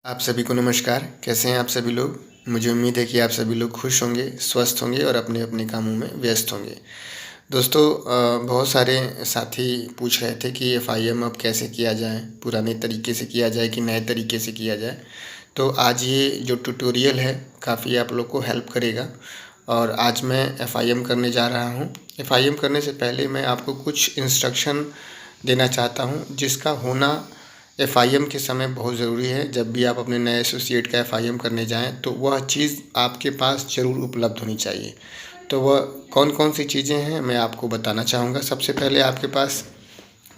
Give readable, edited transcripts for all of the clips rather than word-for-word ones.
आप सभी को नमस्कार। कैसे हैं आप सभी लोग। मुझे उम्मीद है कि आप सभी लोग खुश होंगे, स्वस्थ होंगे और अपने अपने कामों में व्यस्त होंगे। दोस्तों, बहुत सारे साथी पूछ रहे थे कि एफआईएम अब कैसे किया जाए, पुराने तरीके से किया जाए कि नए तरीके से किया जाए। तो आज ये जो ट्यूटोरियल है काफ़ी आप लोग को हेल्प करेगा और आज मैं एफआईएम करने जा रहा हूँ। एफआईएम करने से पहले मैं आपको कुछ इंस्ट्रक्शन देना चाहता हूँ जिसका होना एफआईएम के समय बहुत ज़रूरी है। जब भी आप अपने नए एसोसिएट का एफआईएम करने जाएं तो वह चीज़ आपके पास ज़रूर उपलब्ध होनी चाहिए। तो वह कौन कौन सी चीज़ें हैं मैं आपको बताना चाहूँगा। सबसे पहले आपके पास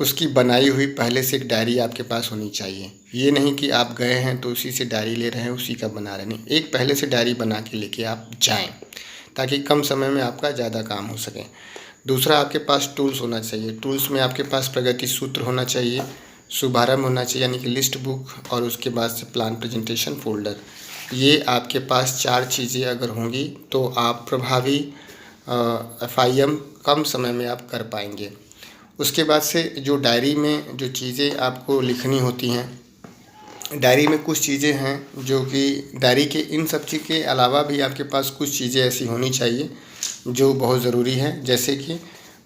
उसकी बनाई हुई पहले से एक डायरी आपके पास होनी चाहिए। ये नहीं कि आप गए हैं तो उसी से डायरी ले रहे हैं, उसी का बना रहे, नहीं, एक पहले से डायरी बना के लेके आप जाएं ताकि कम समय में आपका ज़्यादा काम हो सके। दूसरा, आपके पास टूल्स होना चाहिए। टूल्स में आपके पास प्रगति सूत्र होना चाहिए, शुभारंभ होना चाहिए यानी कि लिस्ट बुक, और उसके बाद से प्लान प्रेजेंटेशन फोल्डर। ये आपके पास 4 चीज़ें अगर होंगी तो आप प्रभावी एफआईएम कम समय में आप कर पाएंगे। उसके बाद से जो डायरी में जो चीज़ें आपको लिखनी होती हैं, डायरी में कुछ चीज़ें हैं जो कि डायरी के इन सब चीज़ के अलावा भी आपके पास कुछ चीज़ें ऐसी होनी चाहिए जो बहुत ज़रूरी है। जैसे कि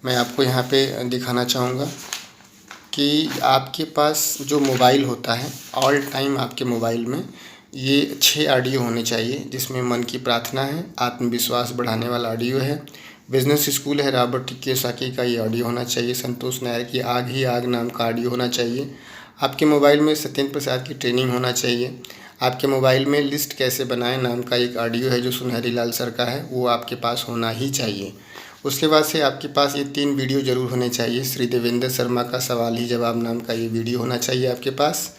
मैं आपको यहाँ पे दिखाना चाहूँगा कि आपके पास जो मोबाइल होता है, ऑल टाइम आपके मोबाइल में ये 6 ऑडियो होने चाहिए, जिसमें मन की प्रार्थना है, आत्मविश्वास बढ़ाने वाला ऑडियो है, बिजनेस स्कूल है रॉबर्ट कियोसाकी का ये ऑडियो होना चाहिए, संतोष नायर की आग ही आग नाम का ऑडियो होना चाहिए, आपके मोबाइल में सत्येंद्र प्रसाद की ट्रेनिंग होना चाहिए, आपके मोबाइल में लिस्ट कैसे बनाएं नाम का एक ऑडियो है जो सुनहरी लाल सर का है, वो आपके पास होना ही चाहिए। उसके बाद से आपके पास ये 3 वीडियो ज़रूर होने चाहिए। श्री देवेंद्र शर्मा का सवाल ही जवाब नाम का ये वीडियो होना चाहिए आपके पास,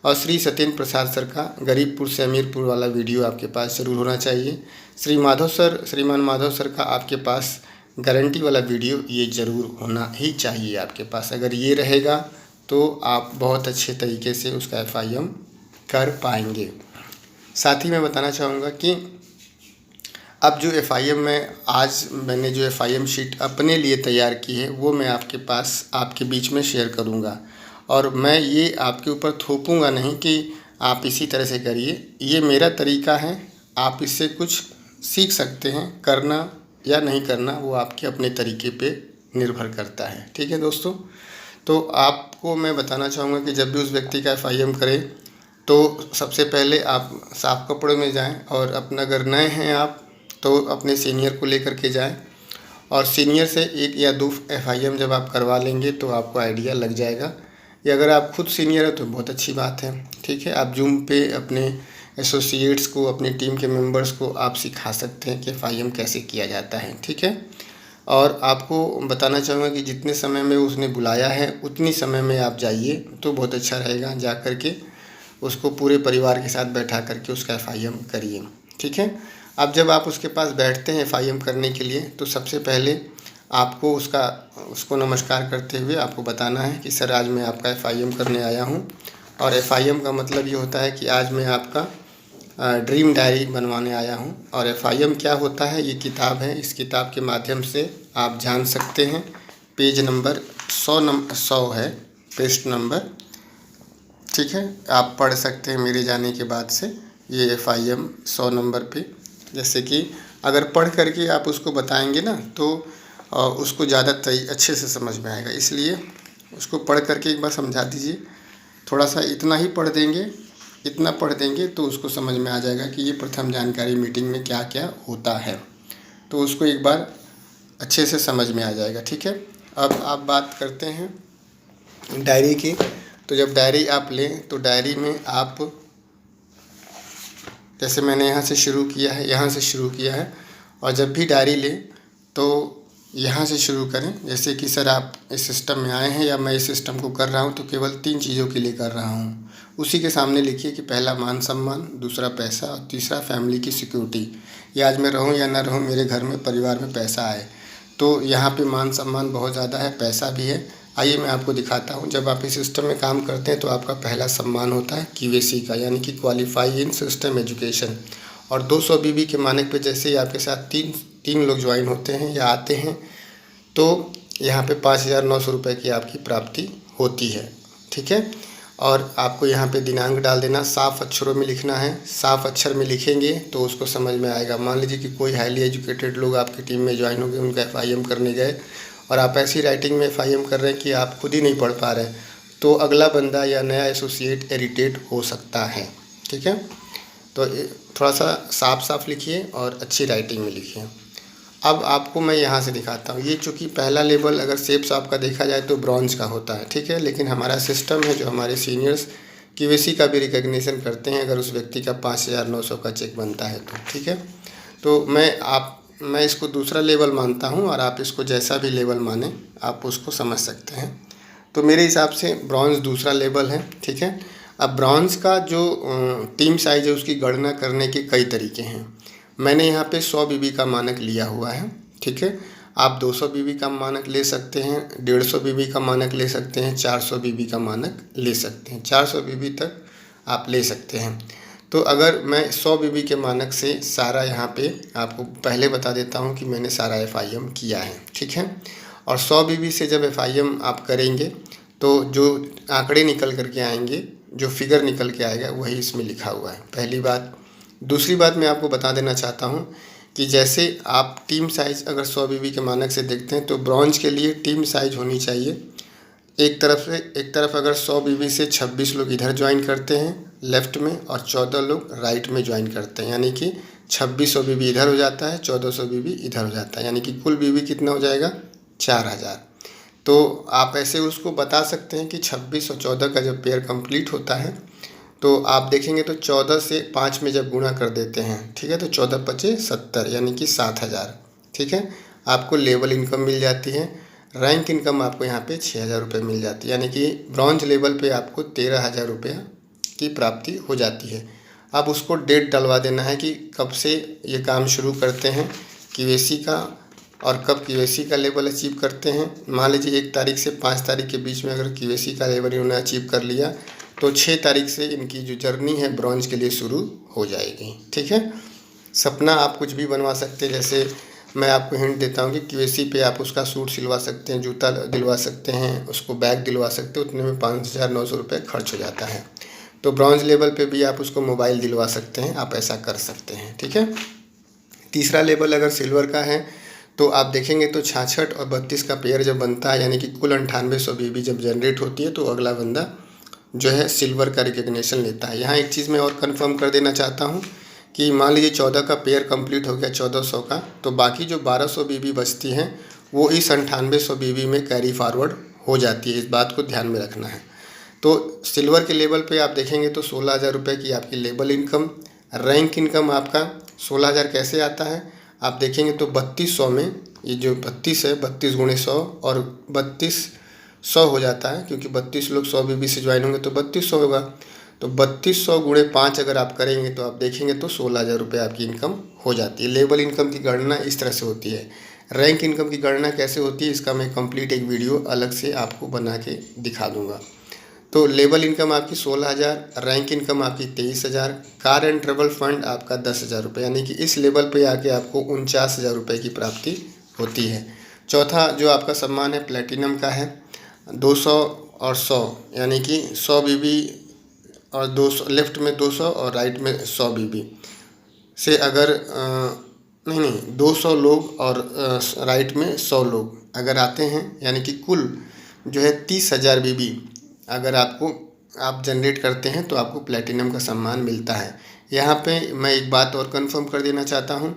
और श्री सत्येंद्र प्रसाद सर का गरीबपुर से अमीरपुर वाला वीडियो आपके पास ज़रूर होना चाहिए। श्रीमान माधव सर का आपके पास गारंटी वाला वीडियो ये ज़रूर होना ही चाहिए आपके पास। अगर ये रहेगा तो आप बहुत अच्छे तरीके से उसका एफआईएम कर पाएंगे। साथ ही मैं बताना चाहूँगा कि अब जो एफआईएम में आज मैंने जो एफआईएम शीट अपने लिए तैयार की है वो मैं आपके पास आपके बीच में शेयर करूँगा, और मैं ये आपके ऊपर थोपूँगा नहीं कि आप इसी तरह से करिए। ये मेरा तरीका है, आप इससे कुछ सीख सकते हैं। करना या नहीं करना वो आपके अपने तरीके पे निर्भर करता है। ठीक है दोस्तों, तो आपको मैं बताना चाहूँगा कि जब भी उस व्यक्ति का एफआईएम करें तो सबसे पहले आप साफ कपड़ों में जाएं, और अपना अगर नए हैं आप तो अपने सीनियर को लेकर के जाएं, और सीनियर से 1 या 2 एफआईएम जब आप करवा लेंगे तो आपको आइडिया लग जाएगा। या अगर आप खुद सीनियर हैं तो बहुत अच्छी बात है। ठीक है, आप जूम पे अपने एसोसिएट्स को, अपनी टीम के मेंबर्स को आप सिखा सकते हैं कि एफआईएम कैसे किया जाता है। ठीक है, और आपको बताना चाहूँगा कि जितने समय में उसने बुलाया है उतनी समय में आप जाइए तो बहुत अच्छा रहेगा। जा कर के उसको पूरे परिवार के साथ बैठा करके उसका एफआईएम करिए। ठीक है, अब जब आप उसके पास बैठते हैं एफआईएम करने के लिए तो सबसे पहले आपको उसको नमस्कार करते हुए आपको बताना है कि सर आज मैं आपका एफआईएम करने आया हूँ, और एफआईएम का मतलब ये होता है कि आज मैं आपका ड्रीम डायरी बनवाने आया हूँ। और एफआईएम क्या होता है, ये किताब है, इस किताब के माध्यम से आप जान सकते हैं। पेज नंबर 100 है, पेज नंबर। ठीक है, आप पढ़ सकते हैं मेरे जाने के बाद से ये एफआईएम 100 नंबर पे। जैसे कि अगर पढ़ करके आप उसको बताएंगे ना तो उसको ज़्यादा अच्छे से समझ में आएगा, इसलिए उसको पढ़ करके एक बार समझा दीजिए। थोड़ा सा इतना पढ़ देंगे तो उसको समझ में आ जाएगा कि ये प्रथम जानकारी मीटिंग में क्या क्या होता है, तो उसको एक बार अच्छे से समझ में आ जाएगा। ठीक है, अब आप बात करते हैं डायरी की। तो जब डायरी आप लें तो डायरी में आप, जैसे मैंने यहाँ से शुरू किया है, और जब भी डायरी लें तो यहाँ से शुरू करें। जैसे कि सर आप इस सिस्टम में आए हैं या मैं इस सिस्टम को कर रहा हूँ तो केवल 3 चीज़ों के लिए कर रहा हूँ। उसी के सामने लिखिए कि पहला मान सम्मान, दूसरा पैसा, और तीसरा फैमिली की सिक्योरिटी। या आज मैं रहूँ या ना रहूँ मेरे घर में परिवार में पैसा आए। तो यहाँ पे मान सम्मान बहुत ज़्यादा है, पैसा भी है। आइए मैं आपको दिखाता हूँ। जब आप इस सिस्टम में काम करते हैं तो आपका पहला सम्मान होता है क्यूएसी का, यानी कि क्वालिफाई इन सिस्टम एजुकेशन। और 200 बीबी के मानक पे जैसे ही आपके साथ तीन लोग ज्वाइन होते हैं या आते हैं तो यहाँ पे 5,900 रुपये की आपकी प्राप्ति होती है। ठीक है, और आपको यहाँ पे दिनांक डाल देना, साफ अक्षरों में लिखना है। साफ अक्षर में लिखेंगे तो उसको समझ में आएगा। मान लीजिए कि कोई हाईली एजुकेटेड लोग आपकी टीम में ज्वाइन हो गए, उनका FIM करने गए और आप ऐसी राइटिंग में FIM कर रहे हैं कि आप खुद ही नहीं पढ़ पा रहे, तो अगला बंदा या नया एसोसिएट इरिटेट हो सकता है। ठीक है, तो थोड़ा सा साफ साफ लिखिए और अच्छी राइटिंग में लिखिए। अब आपको मैं यहाँ से दिखाता हूँ। ये चूँकि पहला लेवल अगर शेप्स आपका देखा जाए तो ब्रॉन्ज का होता है, ठीक है, लेकिन हमारा सिस्टम है जो हमारे सीनियर्स QAC का भी रिकग्निशन करते हैं अगर उस व्यक्ति का 5,900 का चेक बनता है तो। ठीक है, तो मैं इसको दूसरा लेवल मानता हूँ और आप इसको जैसा भी लेवल माने आप उसको समझ सकते हैं। तो मेरे हिसाब से ब्रॉन्ज दूसरा लेवल है। ठीक है, अब ब्रॉन्ज का जो टीम साइज़ है उसकी गणना करने के कई तरीके हैं। मैंने यहाँ पे 100 BB का मानक लिया हुआ है। ठीक है, आप 200 BB का मानक ले सकते हैं, 150 BB का मानक ले सकते हैं, 400 BB का मानक ले सकते हैं, 400 BB तक आप ले सकते हैं। तो अगर मैं 100 BB के मानक से सारा यहाँ पे आपको पहले बता देता हूँ कि मैंने सारा FIM किया है। ठीक है, और 100 BB से जब FIM आप करेंगे तो जो आंकड़े निकल करके आएंगे, जो फिगर निकल के आएगा वही इसमें लिखा हुआ है, पहली बात। दूसरी बात मैं आपको बता देना चाहता हूँ कि जैसे आप टीम साइज़ अगर 100 BB के मानक से देखते हैं तो ब्रॉन्ज के लिए टीम साइज़ होनी चाहिए एक तरफ अगर 100 BB से 26 लोग इधर ज्वाइन करते हैं लेफ़्ट में और 14 लोग राइट में ज्वाइन करते हैं, यानी कि 2600 BB इधर हो जाता है, 1400 BB इधर हो जाता है, यानी कि कुल BB कितना हो जाएगा 4000। तो आप ऐसे उसको बता सकते हैं कि 26 और 14 का जब पेयर कंप्लीट होता है तो आप देखेंगे तो 14 से 5 में जब गुणा कर देते हैं, ठीक है, तो 14 पचे 70 यानी कि 7000। ठीक है, आपको लेवल इनकम मिल जाती है। रैंक इनकम आपको यहाँ पे 6000 रुपये मिल जाती है, यानी कि ब्रॉन्ज लेवल पे आपको 13000 रुपये की प्राप्ति हो जाती है। अब उसको डेट डलवा देना है कि कब से ये काम शुरू करते हैं QAC का और कब QAC का लेवल अचीव करते हैं। मान लीजिए 1 तारीख से 5 तारीख के बीच में अगर QAC का लेवल इन्होंने अचीव कर लिया तो 6 तारीख से इनकी जो जर्नी है ब्रॉन्ज के लिए शुरू हो जाएगी। ठीक है, सपना आप कुछ भी बनवा सकते हैं। जैसे मैं आपको हिंट देता हूँ कि QAC पे आप उसका सूट सिलवा सकते हैं, जूता दिलवा सकते हैं, उसको बैग दिलवा सकते हैं, उतने में 5,900 रुपये खर्च हो जाता है। तो ब्रॉन्ज लेवल पे भी आप उसको मोबाइल दिलवा सकते हैं, आप ऐसा कर सकते हैं। ठीक है, तीसरा लेवल अगर सिल्वर का है तो आप देखेंगे तो 66 और 32 का पेयर जब बनता है, यानी कि कुल 9800 BB जब जनरेट होती है तो अगला बंदा जो है सिल्वर का रिकग्निशन लेता है। यहाँ एक चीज़ मैं और कंफर्म कर देना चाहता हूँ कि मान लीजिए 14 का पेयर कंप्लीट हो गया 1400 का, तो बाकी जो 1200 BB बचती हैं वो इस 9800 BB में कैरी फॉरवर्ड हो जाती है। इस बात को ध्यान में रखना है। तो सिल्वर के लेवल पे आप देखेंगे तो 16000 रुपये की आपकी लेवल इनकम। रैंक इनकम आपका 16000 कैसे आता है आप देखेंगे तो 3200 में, ये जो 32 है 32 गुणे 100 और 3200 हो जाता है, क्योंकि 32 लोग 100 BB से ज्वाइन होंगे तो 3200 होगा। तो 3200 गुणे 5 अगर आप करेंगे तो आप देखेंगे तो 16000 रुपये आपकी इनकम हो जाती है। लेवल इनकम की गणना इस तरह से होती है। रैंक इनकम की गणना कैसे होती है इसका मैं कंप्लीट एक वीडियो अलग से आपको बना के दिखा दूंगा। तो लेवल इनकम आपकी 16000, रैंक इनकम आपकी 23000, कार एंड ट्रेवल फंड आपका 10000 रुपये, यानी कि इस लेवल पे आके आपको 49000 रुपये की प्राप्ति होती है। चौथा जो आपका सम्मान है प्लेटिनम का है, 200 और 100, यानी कि 100 BB और 200 लेफ्ट में 200 और राइट में 100 BB से अगर नहीं 200 लोग और राइट में 100 लोग अगर आते हैं, यानी कि कुल जो है 30000 BB अगर आप जनरेट करते हैं तो आपको प्लेटिनम का सम्मान मिलता है। यहाँ पे मैं एक बात और कंफर्म कर देना चाहता हूँ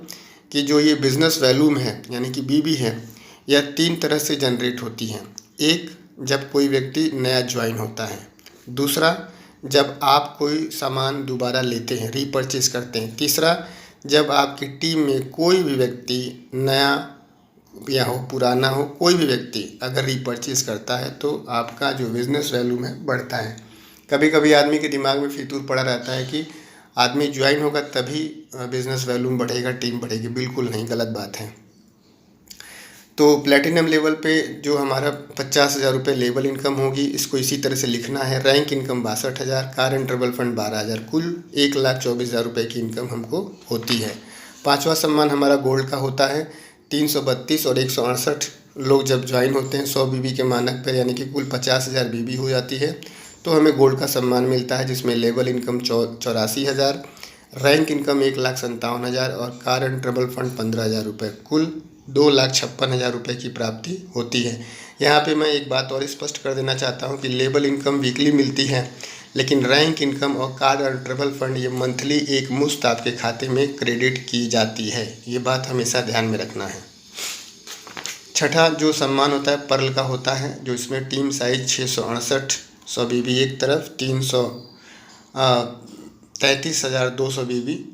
कि जो ये बिज़नेस वैल्यूम है यानी कि BB है, यह 3 तरह से जनरेट होती है। एक, जब कोई व्यक्ति नया ज्वाइन होता है। दूसरा, जब आप कोई सामान दोबारा लेते हैं, रीपरचेज करते हैं। तीसरा, जब आपकी टीम में कोई भी व्यक्ति नया या हो पुराना हो, कोई भी व्यक्ति अगर रीपरचेज करता है तो आपका जो बिज़नेस वैल्यूम है बढ़ता है। कभी कभी आदमी के दिमाग में फितूर पड़ा रहता है कि आदमी ज्वाइन होगा तभी बिज़नेस वैल्यूम बढ़ेगा, टीम बढ़ेगी। बिल्कुल नहीं, गलत बात है। तो प्लेटिनम लेवल पे जो हमारा 50,000 रुपये लेवल इनकम होगी, इसको इसी तरह से लिखना है। Rank income 62,000, car and travel fund 12,000, कुल 1,24,000 रुपये की इनकम हमको होती है। पाँचवा सम्मान हमारा गोल्ड का होता है। 332 और 168 लोग जब ज्वाइन होते हैं 100 BB के मानक पर, यानी कि कुल 50,000 BB हो जाती है। तो हमें गोल्ड का सम्मान मिलता है, जिसमें लेवल इनकम 84,000, रैंक इनकम 1,57,000 और कार एंड ट्रेवल फंड 15,000 रुपये, कुल 2,56,000 रुपये की प्राप्ति होती है। यहाँ पे मैं एक बात और स्पष्ट कर देना चाहता हूँ कि लेवल इनकम वीकली मिलती है, लेकिन रैंक इनकम और कार और ट्रेवल फंड ये मंथली एक मुश्त आपके खाते में क्रेडिट की जाती है। ये बात हमेशा ध्यान में रखना है। छठा जो सम्मान होता है पर्ल का होता है, जो इसमें टीम साइज 668 100 बीबी एक तरफ, 33,200 बीबी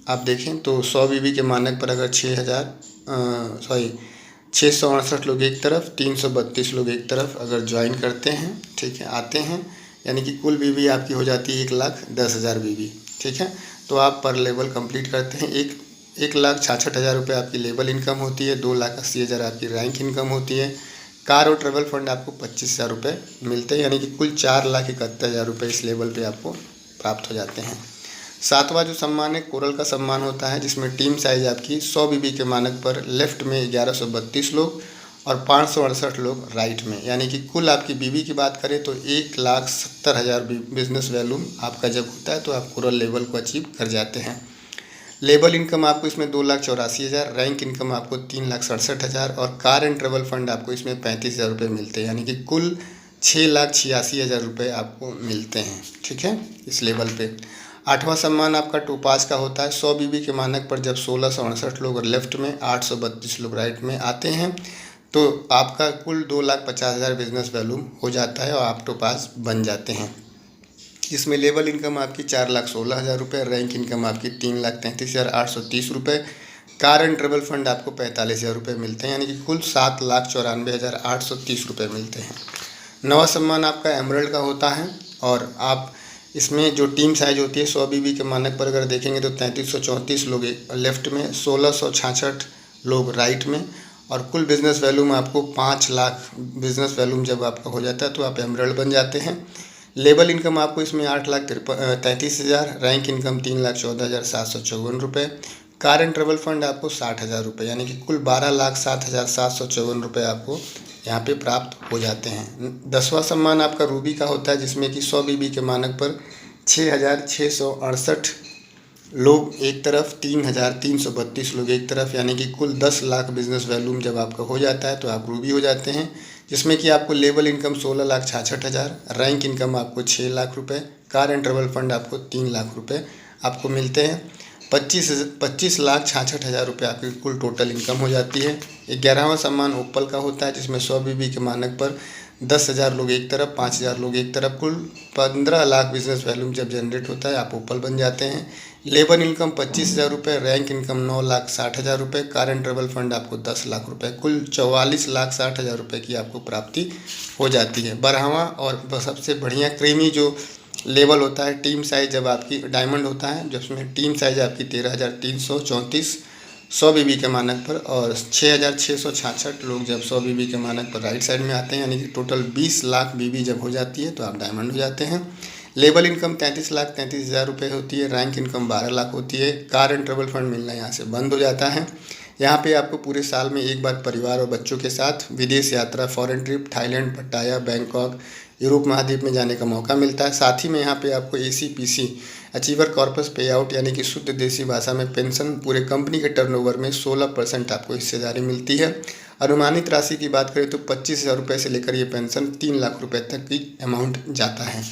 आप देखें तो 100 बीबी के मानक पर अगर 668 लोग एक तरफ, 332 लोग एक तरफ अगर ज्वाइन करते हैं, ठीक है, आते हैं, यानी कि कुल बीबी आपकी हो जाती है 1,10,000 बीबी, ठीक है। तो आप पर लेवल कंप्लीट करते हैं, 1,66,000 रुपये आपकी लेवल इनकम होती है, 2,80,000 आपकी रैंक इनकम होती है, कार और ट्रेवल फंड आपको 25,000 रुपये मिलते हैं, यानी कि कुल 4,71,000 रुपये इस लेवल पे आपको प्राप्त हो जाते हैं। सातवां जो सम्मान है कोरल का सम्मान होता है, जिसमें टीम साइज आपकी 100 बीबी के मानक पर लेफ्ट में 1132 लोग और 568 लोग राइट में, यानी कि कुल आपकी बीबी की बात करें तो 1,70,000 बिजनेस वैल्यूम आपका जब होता है तो आप कोरल लेवल को अचीव कर जाते हैं। लेवल इनकम आपको इसमें 2,84,000, रैंक इनकम आपको 3,67,000 और कार एंड ट्रेवल फंड आपको इसमें 35,000 रुपये मिलते हैं, यानी कि कुल 6,86,000 रुपये आपको मिलते हैं, ठीक है, इस लेवल पे। आठवां सम्मान आपका टोपाज का होता है, 100 बीबी के मानक पर जब 1,668 लोग लेफ्ट में, 832 लोग राइट में आते हैं तो आपका कुल 2,50,000 बिजनेस वैल्यूम हो जाता है और आप टोपाज बन जाते हैं। इसमें लेवल इनकम आपकी 4,16,000 रुपये, रैंक इनकम आपकी 3,33,830 रुपये, कार एंड ट्रेवल फंड आपको 45,000 रुपये मिलते हैं, यानी कि कुल 7,94,830 रुपये मिलते हैं। नवा सम्मान आपका एमरल्ड का होता है और आप इसमें जो टीम साइज होती है 100 बीबी के मानक पर अगर देखेंगे तो 3,334 लोग लेफ्ट में, 1,666 लोग राइट में और कुल बिजनेस वैल्यूम आपको 5 लाख बिजनेस वैल्यूम जब आपका हो जाता है तो आप एमरल्ड बन जाते हैं। लेवल इनकम आपको इसमें 8,33,000, रैंक इनकम 3,14,754 रुपये, कार एंड ट्रेवल फंड आपको 60,000 रुपये, यानी कि कुल 12,07,754 रुपये आपको यहाँ पे प्राप्त हो जाते हैं। 10वां सम्मान आपका रूबी का होता है, जिसमें कि 100 बीबी के मानक पर 6,668 लोग एक तरफ, 3,332 लोग एक तरफ, यानी कि कुल 10 लाख बिजनेस वैल्यूम जब आपका हो जाता है तो आप रूबी हो जाते हैं, जिसमें कि आपको लेवल इनकम 16,66,000, रैंक इनकम आपको 6 लाख रुपये, कार एंड ट्रेवल फंड आपको 3 लाख रुपये आपको मिलते हैं। 25,66,000 रुपये आपकी कुल टोटल इनकम हो जाती है। 11वां सम्मान ओपल का होता है, जिसमें 100 बीबी के मानक पर 10,000 लोग एक तरफ, 5,000 लोग एक तरफ, कुल 15 लाख बिजनेस वैल्यूम जब जनरेट होता है आप ओपल बन जाते हैं। लेबर इनकम 25,000 रुपये, रैंक इनकम 9,60,000 रुपये, कार एंड ट्रेवल फंड आपको 10 लाख रुपये, कुल 44,60,000 रुपये की आपको प्राप्ति हो जाती है। 12वां और सबसे बढ़िया क्रीमी जो लेवल होता है टीम साइज जब आपकी डायमंड होता है, जिसमें टीम साइज आपकी 13,334 100 बीबी के मानक पर और 6,666 लोग जब 100 बीबी के मानक पर राइट साइड में आते हैं, यानी कि टोटल 20 लाख बीबी जब हो जाती है तो आप डायमंड हो जाते हैं। लेवल इनकम 33,33,000 रुपये होती है, रैंक इनकम 12 लाख होती है, कार एंड ट्रेवल फंड मिलना यहाँ से बंद हो जाता है। यहाँ पे आपको पूरे साल में एक बार परिवार और बच्चों के साथ विदेश यात्रा, foreign trip, Thailand, Pattaya, Bangkok, Europe महाद्वीप में जाने का मौका मिलता है। साथ ही में यहाँ पे आपको ACPC अचीवर कॉर्पस पे आउट, यानी कि शुद्ध देसी भाषा में पेंशन, पूरे कंपनी के टर्नओवर में 16% आपको हिस्सेदारी मिलती है। अनुमानित राशि की बात करें तो 25,000 रुपये से लेकर ये पेंशन 3 लाख रुपये तक की अमाउंट जाता है।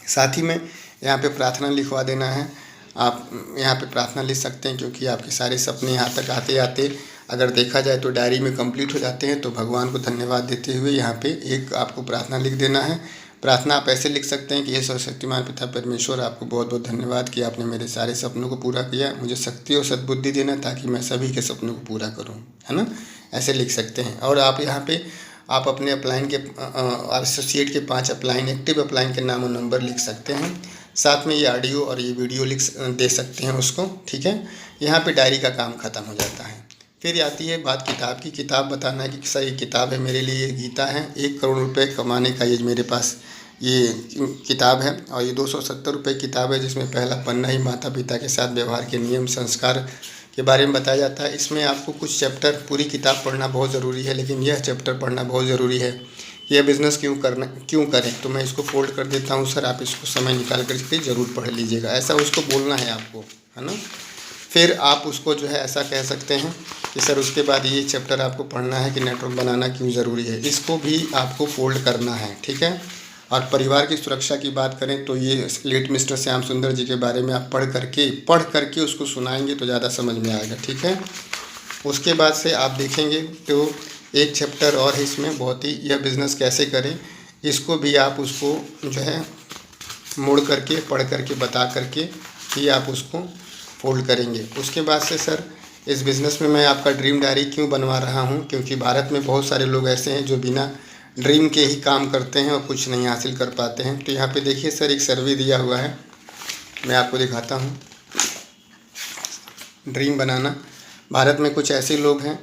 साथ ही में यहाँ पे प्रार्थना लिखवा देना है, आप यहाँ पे प्रार्थना लिख सकते हैं, क्योंकि आपके सारे सपने यहाँ तक आते आते अगर देखा जाए तो डायरी में कंप्लीट हो जाते हैं। तो भगवान को धन्यवाद देते हुए यहाँ पे एक आपको प्रार्थना लिख देना है। प्रार्थना आप ऐसे लिख सकते हैं कि हे सर्वशक्तिमान पिता परमेश्वर, आपको बहुत बहुत धन्यवाद कि आपने मेरे सारे सपनों को पूरा किया, मुझे शक्ति और सद्बुद्धि देना ताकि मैं सभी के सपनों को पूरा करूँ, है ना, ऐसे लिख सकते हैं। और आप यहाँ पे आप अपने अपलाइन के एसोसिएट के 5 अपलाइन, एक्टिव अपलाइन के नाम और नंबर लिख सकते हैं। साथ में ये ऑडियो और ये वीडियो लिख दे सकते हैं उसको, ठीक है। यहाँ पे डायरी का काम ख़त्म हो जाता है। फिर आती है बात किताब की। किताब बताना है कि सर ये किताब है मेरे लिए, ये गीता है, 1 करोड़ रुपए कमाने का ये मेरे पास ये किताब है और ये 270 रुपये किताब है, जिसमें पहला पन्ना ही माता पिता के साथ व्यवहार के नियम संस्कार के बारे में बताया जाता है। इसमें आपको कुछ चैप्टर, पूरी किताब पढ़ना बहुत ज़रूरी है, लेकिन यह चैप्टर पढ़ना बहुत ज़रूरी है यह बिज़नेस क्यों करें, तो मैं इसको फोल्ड कर देता हूँ सर, आप इसको समय निकाल कर के ज़रूर पढ़ लीजिएगा, ऐसा उसको बोलना है आपको, है ना। फिर आप उसको जो है ऐसा कह सकते हैं कि सर उसके बाद ये चैप्टर आपको पढ़ना है कि नेटवर्क बनाना क्यों ज़रूरी है, इसको भी आपको फोल्ड करना है, ठीक है। और परिवार की सुरक्षा की बात करें तो ये लेट मिस्टर श्याम सुंदर जी के बारे में आप पढ़ करके उसको सुनाएंगे तो ज़्यादा समझ में आएगा, ठीक है। उसके बाद से आप देखेंगे तो एक चैप्टर और है इसमें, बहुत ही, यह बिज़नेस कैसे करें, इसको भी आप उसको जो है मोड़ करके पढ़ करके बता करके ही आप उसको फोल्ड करेंगे। उसके बाद से सर इस बिज़नेस में मैं आपका ड्रीम डायरी क्यों बनवा रहा हूँ, क्योंकि भारत में बहुत सारे लोग ऐसे हैं जो बिना ड्रीम के ही काम करते हैं और कुछ नहीं हासिल कर पाते हैं। तो यहाँ पे देखिए सर एक सर्वे दिया हुआ है, मैं आपको दिखाता हूँ। ड्रीम बनाना, भारत में कुछ ऐसे लोग हैं,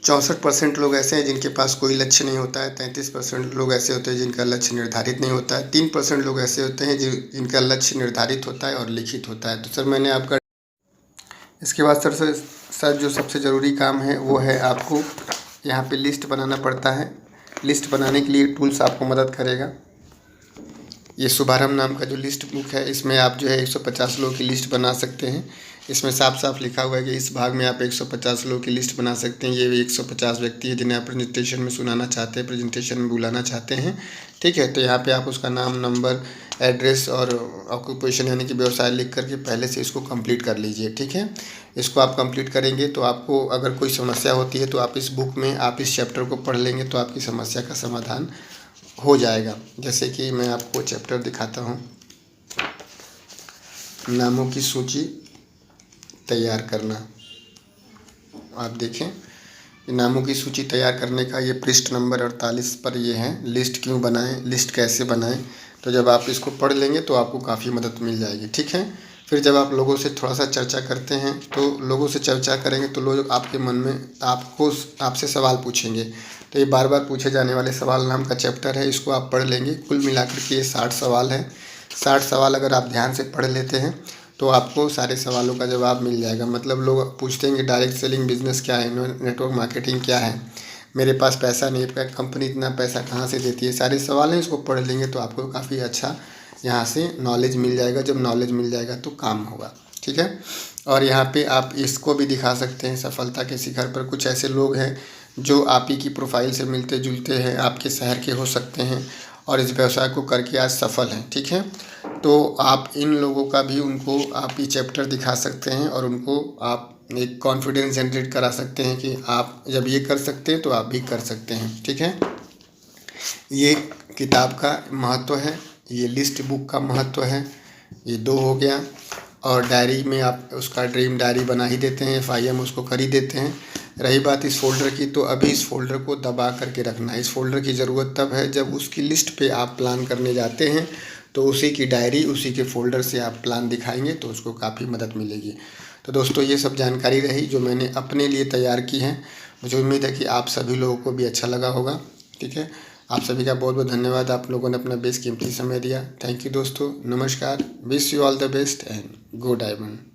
64% लोग ऐसे हैं जिनके पास कोई लक्ष्य नहीं होता है, 33% लोग ऐसे होते हैं जिनका लक्ष्य निर्धारित नहीं होता है, 3% लोग ऐसे होते हैं जिनका लक्ष्य निर्धारित होता है और लिखित होता है। तो सर मैंने आपका इसके बाद सर जो सबसे ज़रूरी काम है वो है आपको यहाँ पे लिस्ट बनाना पड़ता है। लिस्ट बनाने के लिए टूल्स आपको मदद करेगा। ये शुभारंभ नाम का जो लिस्ट बुक है, इसमें आप जो है 150 लोगों की लिस्ट बना सकते हैं। इसमें साफ साफ लिखा हुआ है कि इस भाग में आप 150 लोगों की लिस्ट बना सकते हैं। ये 150 व्यक्ति है जिन्हें आप प्रेजेंटेशन में सुनाना चाहते हैं, प्रेजेंटेशन में बुलाना चाहते हैं, ठीक है। तो यहाँ पे आप उसका नाम, नंबर, एड्रेस और ऑक्यूपेशन यानी कि व्यवसाय लिख करके पहले से इसको कंप्लीट कर लीजिए, ठीक है। इसको आप कंप्लीट करेंगे तो आपको अगर कोई समस्या होती है तो आप इस बुक में आप इस चैप्टर को पढ़ लेंगे तो आपकी समस्या का समाधान हो जाएगा। जैसे कि मैं आपको चैप्टर दिखाता हूँ, नामों की सूची तैयार करना। आप देखें, नामों की सूची तैयार करने का ये पृष्ठ नंबर 48 पर ये है, लिस्ट क्यों बनाएं, लिस्ट कैसे बनाएं। तो जब आप इसको पढ़ लेंगे तो आपको काफ़ी मदद मिल जाएगी, ठीक है। फिर जब आप लोगों से थोड़ा सा चर्चा करते हैं तो लोगों से चर्चा करेंगे तो लोग आपके मन में आपसे सवाल पूछेंगे। तो ये बार बार पूछे जाने वाले सवाल नाम का चैप्टर है, इसको आप पढ़ लेंगे। कुल मिलाकर के ये 60 सवाल है। 60 सवाल अगर आप ध्यान से पढ़ लेते हैं तो आपको सारे सवालों का जवाब मिल जाएगा। मतलब लोग पूछते हैं कि डायरेक्ट सेलिंग बिजनेस क्या है, नेटवर्क मार्केटिंग क्या है, मेरे पास पैसा नहीं है, कंपनी इतना पैसा कहाँ से देती है, सारे सवाल हैं। इसको पढ़ लेंगे तो आपको काफ़ी अच्छा यहाँ से नॉलेज मिल जाएगा। जब नॉलेज मिल जाएगा तो काम होगा, ठीक है। और यहाँ पे आप इसको भी दिखा सकते हैं, सफलता के शिखर पर कुछ ऐसे लोग हैं जो आप ही की प्रोफाइल से मिलते जुलते हैं, आपके शहर के हो सकते हैं और इस व्यवसाय को करके आज सफल हैं, ठीक है। तो आप इन लोगों का भी उनको आप ये चैप्टर दिखा सकते हैं और उनको आप एक कॉन्फिडेंस जनरेट करा सकते हैं कि आप जब ये कर सकते हैं तो आप भी कर सकते हैं, ठीक है। ये किताब का महत्व है, ये लिस्ट बुक का महत्व है, ये 2 हो गया। और डायरी में आप उसका ड्रीम डायरी बना ही देते हैं, FIM उसको कर ही देते हैं। रही बात इस फोल्डर की, तो अभी इस फोल्डर को दबा करके रखना है। इस फोल्डर की ज़रूरत तब है जब उसकी लिस्ट पे आप प्लान करने जाते हैं तो उसी की डायरी, उसी के फोल्डर से आप प्लान दिखाएंगे तो उसको काफ़ी मदद मिलेगी। तो दोस्तों ये सब जानकारी रही जो मैंने अपने लिए तैयार की है। मुझे उम्मीद है कि आप सभी लोगों को भी अच्छा लगा होगा, ठीक है। आप सभी का बहुत बहुत धन्यवाद, आप लोगों ने अपना बेशकीमती समय दिया। थैंक यू दोस्तों, नमस्कार, wish you all the best and go diamond.